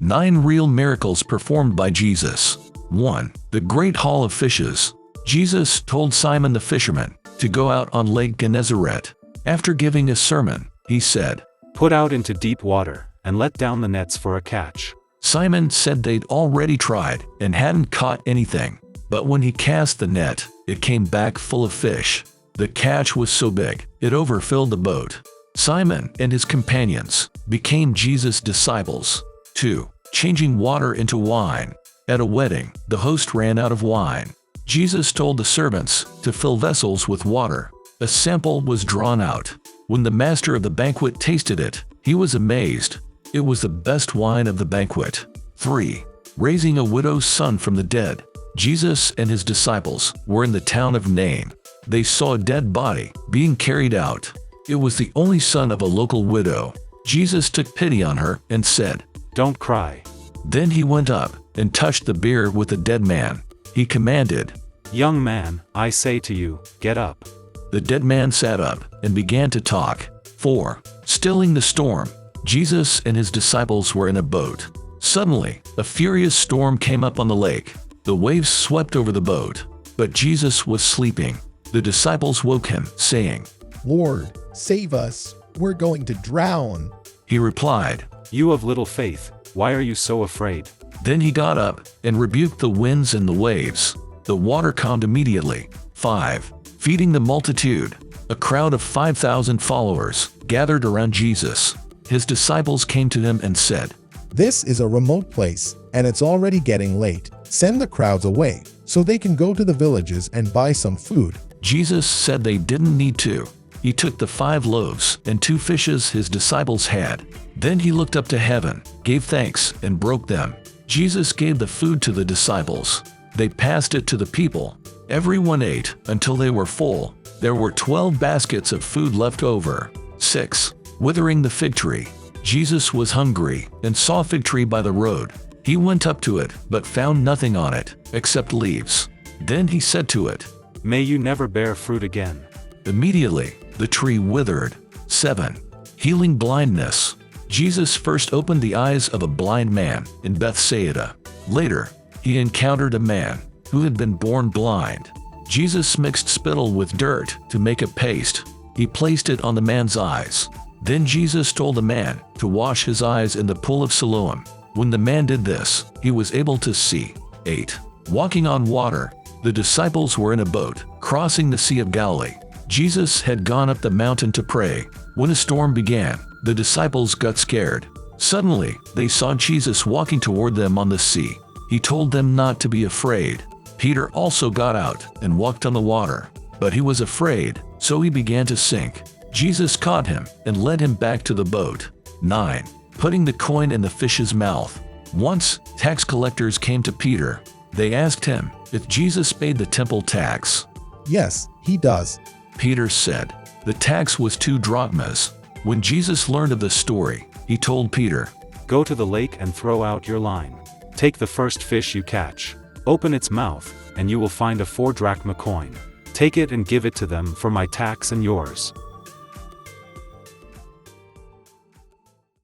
9 real miracles performed by Jesus. 1. The Great Haul of Fishes. Jesus told Simon the fisherman to go out on Lake Gennesaret. After giving a sermon, he said, "Put out into deep water, and let down the nets for a catch." Simon said they'd already tried and hadn't caught anything. But when he cast the net, it came back full of fish. The catch was so big, it overfilled the boat. Simon and his companions became Jesus' disciples. 2. Changing water into wine. At a wedding, the host ran out of wine. Jesus told the servants to fill vessels with water. A sample was drawn out. When the master of the banquet tasted it, he was amazed. It was the best wine of the banquet. 3. Raising a widow's son from the dead. Jesus and his disciples were in the town of Nain. They saw a dead body being carried out. It was the only son of a local widow. Jesus took pity on her and said, "Don't cry." Then he went up and touched the bier with the dead man. He commanded, "Young man, I say to you, get up." The dead man sat up and began to talk. 4. Stilling the storm. Jesus and his disciples were in a boat. Suddenly, a furious storm came up on the lake. The waves swept over the boat, but Jesus was sleeping. The disciples woke him, saying, "Lord, save us, we're going to drown." He replied, "You of little faith, why are you so afraid?" Then he got up and rebuked the winds and the waves. The water calmed immediately. 5. Feeding the multitude. A crowd of 5,000 followers gathered around Jesus. His disciples came to him and said, "This is a remote place, and it's already getting late. Send the crowds away, so they can go to the villages and buy some food." Jesus said they didn't need to. He took the 5 loaves and 2 fishes his disciples had. Then he looked up to heaven, gave thanks, and broke them. Jesus gave the food to the disciples. They passed it to the people. Everyone ate until they were full. There were 12 baskets of food left over. 6. Withering the fig tree. Jesus was hungry and saw a fig tree by the road. He went up to it, but found nothing on it, except leaves. Then he said to it, "May you never bear fruit again." Immediately, the tree withered. 7. Healing blindness. Jesus first opened the eyes of a blind man in Bethsaida. Later, he encountered a man who had been born blind. Jesus mixed spittle with dirt to make a paste. He placed it on the man's eyes. Then Jesus told the man to wash his eyes in the pool of Siloam. When the man did this, he was able to see. 8. Walking on water. The disciples were in a boat, crossing the Sea of Galilee. Jesus had gone up the mountain to pray. When a storm began, the disciples got scared. Suddenly, they saw Jesus walking toward them on the sea. He told them not to be afraid. Peter also got out and walked on the water, but he was afraid, so he began to sink. Jesus caught him and led him back to the boat. 9. Putting the coin in the fish's mouth. Once, tax collectors came to Peter. They asked him if Jesus paid the temple tax. "Yes, he does." Peter said, "The tax was 2 drachmas." When Jesus learned of the story, he told Peter, "Go to the lake and throw out your line. Take the first fish you catch. Open its mouth, and you will find a 4 drachma coin. Take it and give it to them for my tax and yours."